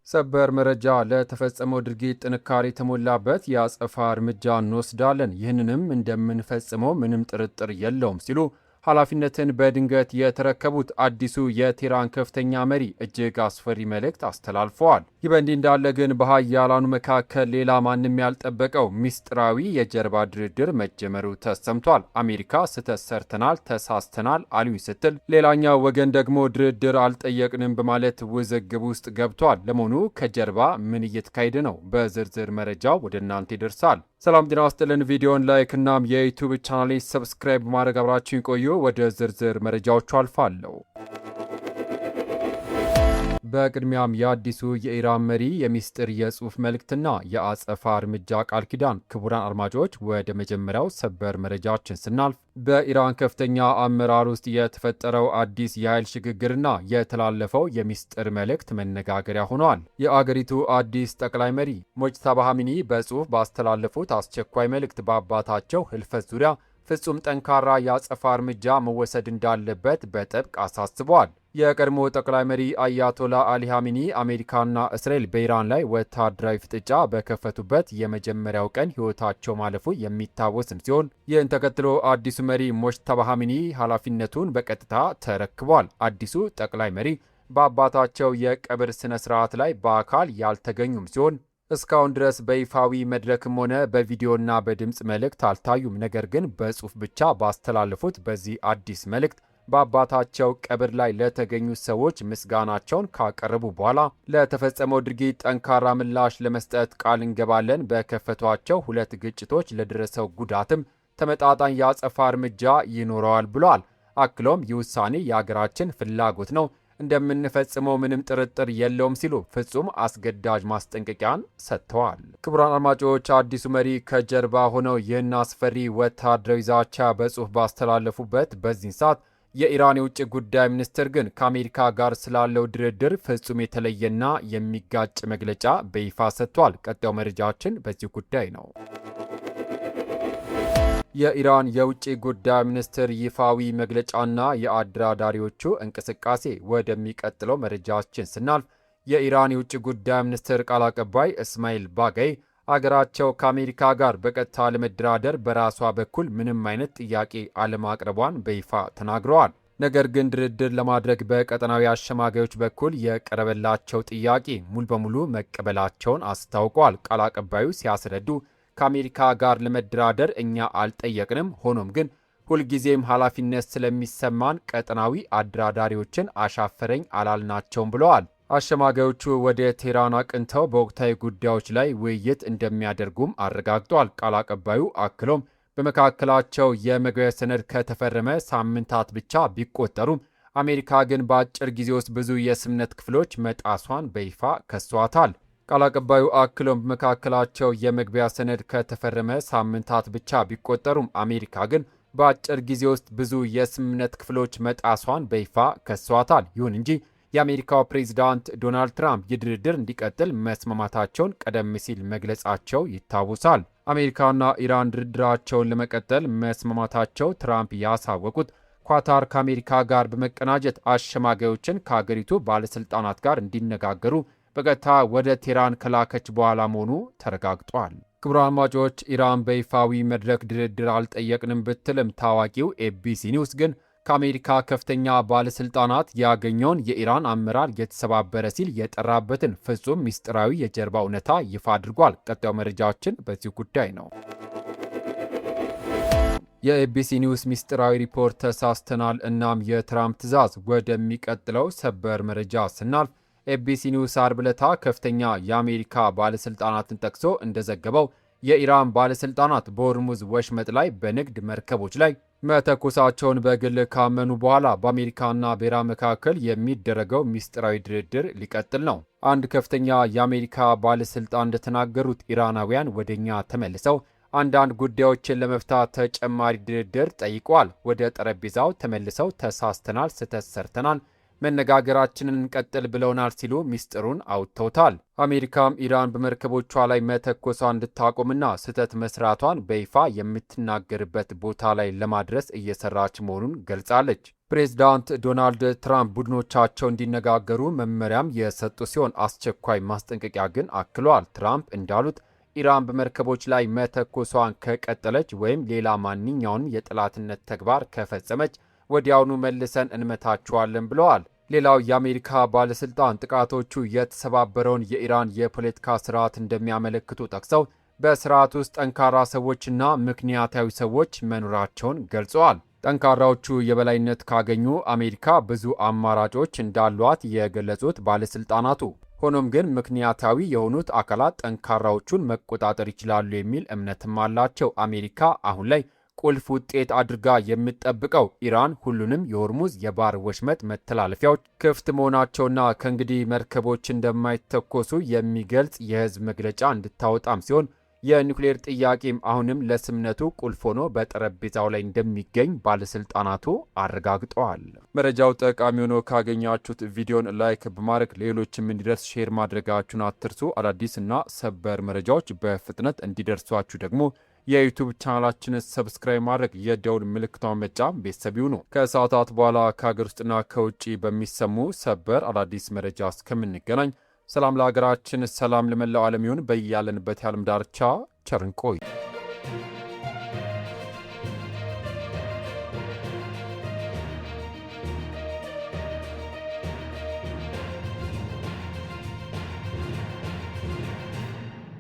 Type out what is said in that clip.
ሰበር መረጃ ለተፈጸመው ድርጊት ጥንካሬ የተሞላበት የአጸፋ እርምጃ እንወስዳለን፣ ይህንንም እንደምንፈጽመው ምንም ጥርጥር የለውም ሲሉ ኃላፊነትን በድንገት የተረከቡት አዲሱ የቴህራን ከፍተኛ መሪ እጅግ አስፈሪ መልእክት አስተላልፈዋል። ይህ በእንዲህ እንዳለ ግን በሀያላኑ መካከል ሌላ ማንም ያልጠበቀው ሚስጥራዊ የጀርባ ድርድር መጀመሩ ተሰምቷል። አሜሪካ ስህተት ሰርተናል፣ ተሳስተናል አሉኝ ስትል፣ ሌላኛው ወገን ደግሞ ድርድር አልጠየቅንም በማለት ውዝግብ ውስጥ ገብቷል። ለመሆኑ ከጀርባ ምን እየተካሄደ ነው? በዝርዝር መረጃው ወደ እናንተ ይደርሳል። ሰላም ጤና ይስጥልን። ቪዲዮን ላይክ እናም የዩቲዩብ ቻናሌ ሰብስክራይብ በማድረግ አብራችሁን ቆዩ። ወደ ዝርዝር መረጃዎቹ አልፋለሁ። በቅድሚያም የአዲሱ የኢራን መሪ የሚስጥር የጽሑፍ መልእክትና የአጸፋ እርምጃ ቃል ኪዳን። ክቡራን አድማጮች ወደ መጀመሪያው ሰበር መረጃችን ስናልፍ በኢራን ከፍተኛ አመራር ውስጥ የተፈጠረው አዲስ የኃይል ሽግግርና የተላለፈው የሚስጥር መልእክት መነጋገሪያ ሆነዋል። የአገሪቱ አዲስ ጠቅላይ መሪ ሞጅተባ ኻሜኒ በጽሑፍ ባስተላለፉት አስቸኳይ መልእክት በአባታቸው ህልፈት ዙሪያ ፍጹም ጠንካራ የአጸፋ እርምጃ መወሰድ እንዳለበት በጥብቅ አሳስበዋል። የቀድሞ ጠቅላይ መሪ አያቶላ አሊ ኻሜኒ አሜሪካና እስራኤል በኢራን ላይ ወታደራዊ ፍጥጫ በከፈቱበት የመጀመሪያው ቀን ሕይወታቸው ማለፉ የሚታወስም ሲሆን ይህን ተከትሎ አዲሱ መሪ ሞጅተባ ኻሜኒ ኃላፊነቱን በቀጥታ ተረክቧል። አዲሱ ጠቅላይ መሪ በአባታቸው የቀብር ስነ ስርዓት ላይ በአካል ያልተገኙም ሲሆን እስካሁን ድረስ በይፋዊ መድረክም ሆነ በቪዲዮና በድምፅ መልእክት አልታዩም። ነገር ግን በጽሑፍ ብቻ ባስተላለፉት በዚህ አዲስ መልእክት በአባታቸው ቀብር ላይ ለተገኙ ሰዎች ምስጋናቸውን ካቀረቡ በኋላ ለተፈጸመው ድርጊት ጠንካራ ምላሽ ለመስጠት ቃል እንገባለን፣ በከፈቷቸው 2 ግጭቶች ለደረሰው ጉዳትም ተመጣጣኝ የአጸፋ እርምጃ ይኖረዋል ብለዋል። አክሎም ይህ ውሳኔ የአገራችን ፍላጎት ነው፣ እንደምንፈጽመው ምንም ጥርጥር የለውም ሲሉ ፍጹም አስገዳጅ ማስጠንቀቂያን ሰጥተዋል። ክቡራን አድማጮች አዲሱ መሪ ከጀርባ ሆነው ይህን አስፈሪ ወታደራዊ ዛቻ በጽሑፍ ባስተላለፉበት በዚህ ሰዓት የኢራን የውጭ ጉዳይ ሚኒስትር ግን ከአሜሪካ ጋር ስላለው ድርድር ፍጹም የተለየና የሚጋጭ መግለጫ በይፋ ሰጥቷል። ቀጣዩ መረጃችን በዚህ ጉዳይ ነው። የኢራን የውጭ ጉዳይ ሚኒስትር ይፋዊ መግለጫና የአደራዳሪዎቹ እንቅስቃሴ ወደሚቀጥለው መረጃችን ስናልፍ የኢራን የውጭ ጉዳይ ሚኒስትር ቃል አቀባይ እስማኤል ባጋይ አገራቸው ከአሜሪካ ጋር በቀጥታ ለመደራደር በራሷ በኩል ምንም አይነት ጥያቄ አለማቅረቧን በይፋ ተናግረዋል። ነገር ግን ድርድር ለማድረግ በቀጠናዊ አሸማጋዮች በኩል የቀረበላቸው ጥያቄ ሙሉ በሙሉ መቀበላቸውን አስታውቀዋል። ቃል አቀባዩ ሲያስረዱ ከአሜሪካ ጋር ለመደራደር እኛ አልጠየቅንም፣ ሆኖም ግን ሁልጊዜም ኃላፊነት ስለሚሰማን ቀጠናዊ አደራዳሪዎችን አሻፈረኝ አላልናቸውም ብለዋል። አሸማጋዮቹ ወደ ቴህራን አቅንተው በወቅታዊ ጉዳዮች ላይ ውይይት እንደሚያደርጉም አረጋግጧል። ቃል አቀባዩ አክሎም በመካከላቸው የመግቢያ ሰነድ ከተፈረመ ሳምንታት ብቻ ቢቆጠሩም አሜሪካ ግን በአጭር ጊዜ ውስጥ ብዙ የስምምነት ክፍሎች መጣሷን በይፋ ከሷታል። ቃል አቀባዩ አክሎም በመካከላቸው የመግቢያ ሰነድ ከተፈረመ ሳምንታት ብቻ ቢቆጠሩም አሜሪካ ግን በአጭር ጊዜ ውስጥ ብዙ የስምምነት ክፍሎች መጣሷን በይፋ ከሷታል። ይሁን እንጂ የአሜሪካው ፕሬዚዳንት ዶናልድ ትራምፕ የድርድር እንዲቀጥል መስማማታቸውን ቀደም ሲል መግለጻቸው ይታወሳል። አሜሪካና ኢራን ድርድራቸውን ለመቀጠል መስማማታቸው ትራምፕ ያሳወቁት ኳታር ከአሜሪካ ጋር በመቀናጀት አሸማጋዮችን ከአገሪቱ ባለሥልጣናት ጋር እንዲነጋገሩ በቀጥታ ወደ ቴህራን ከላከች በኋላ መሆኑ ተረጋግጧል። ክቡራን አድማጮች ኢራን በይፋዊ መድረክ ድርድር አልጠየቅንም ብትልም ታዋቂው ኤቢሲ ኒውስ ግን ከአሜሪካ ከፍተኛ ባለሥልጣናት ያገኘውን የኢራን አመራር የተሰባበረ ሲል የጠራበትን ፍጹም ሚስጥራዊ የጀርባ እውነታ ይፋ አድርጓል። ቀጣዩ መረጃችን በዚህ ጉዳይ ነው። የኤቢሲ ኒውስ ሚስጥራዊ ሪፖርት ተሳስተናል፣ እናም የትራምፕ ትዕዛዝ ወደሚቀጥለው ሰበር መረጃ ስናልፍ ኤቢሲ ኒውስ አርብ ዕለት ከፍተኛ የአሜሪካ ባለሥልጣናትን ጠቅሶ እንደዘገበው የኢራን ባለሥልጣናት በሆርሙዝ ወሽመጥ ላይ በንግድ መርከቦች ላይ መተኮሳቸውን በግል ካመኑ በኋላ በአሜሪካና በኢራን መካከል የሚደረገው ሚስጥራዊ ድርድር ሊቀጥል ነው። አንድ ከፍተኛ የአሜሪካ ባለሥልጣን እንደተናገሩት ኢራናውያን ወደኛ ተመልሰው አንዳንድ ጉዳዮችን ለመፍታት ተጨማሪ ድርድር ጠይቀዋል። ወደ ጠረጴዛው ተመልሰው ተሳስተናል፣ ስህተት ሰርተናል፣ መነጋገራችንን እንቀጥል ብለውናል ሲሉ ሚስጥሩን አውጥተውታል። አሜሪካም ኢራን በመርከቦቿ ላይ መተኮሷ እንድታቆምና ስህተት መስራቷን በይፋ የምትናገርበት ቦታ ላይ ለማድረስ እየሰራች መሆኑን ገልጻለች። ፕሬዝዳንት ዶናልድ ትራምፕ ቡድኖቻቸው እንዲነጋገሩ መመሪያም የሰጡ ሲሆን አስቸኳይ ማስጠንቀቂያ ግን አክለዋል። ትራምፕ እንዳሉት ኢራን በመርከቦች ላይ መተኮሷን ከቀጠለች ወይም ሌላ ማንኛውንም የጠላትነት ተግባር ከፈጸመች ወዲያውኑ መልሰን እንመታቸዋለን ብለዋል። ሌላው የአሜሪካ ባለስልጣን ጥቃቶቹ የተሰባበረውን የኢራን የፖለቲካ ስርዓት እንደሚያመለክቱ ጠቅሰው በስርዓት ውስጥ ጠንካራ ሰዎችና ምክንያታዊ ሰዎች መኖራቸውን ገልጸዋል። ጠንካራዎቹ የበላይነት ካገኙ አሜሪካ ብዙ አማራጮች እንዳሏት የገለጹት ባለስልጣናቱ፣ ሆኖም ግን ምክንያታዊ የሆኑት አካላት ጠንካራዎቹን መቆጣጠር ይችላሉ የሚል እምነትም አላቸው። አሜሪካ አሁን ላይ ቁልፍ ውጤት አድርጋ የምትጠብቀው ኢራን ሁሉንም የሆርሙዝ የባህር ወሽመጥ መተላለፊያዎች ክፍት መሆናቸውና ከእንግዲህ መርከቦች እንደማይተኮሱ የሚገልጽ የህዝብ መግለጫ እንድታወጣም ሲሆን የኒውክሌር ጥያቄም አሁንም ለስምነቱ ቁልፍ ሆኖ በጠረጴዛው ላይ እንደሚገኝ ባለስልጣናቱ አረጋግጠዋል። መረጃው ጠቃሚ ሆኖ ካገኛችሁት ቪዲዮን ላይክ በማድረግ ሌሎችም እንዲደርስ ሼር ማድረጋችሁን አትርሱ። አዳዲስና ሰበር መረጃዎች በፍጥነት እንዲደርሷችሁ ደግሞ የዩቲዩብ ቻናላችንን ሰብስክራይብ ማድረግ የደውል ምልክቷን መጫን ቤተሰብ ይሁኑ። ከሰዓታት በኋላ ከሀገር ውስጥና ከውጭ በሚሰሙ ሰበር አዳዲስ መረጃ እስከምንገናኝ ሰላም ለሀገራችን፣ ሰላም ለመላው ዓለም ይሁን። በያለንበት የዓለም ዳርቻ ቸር እንቆይ።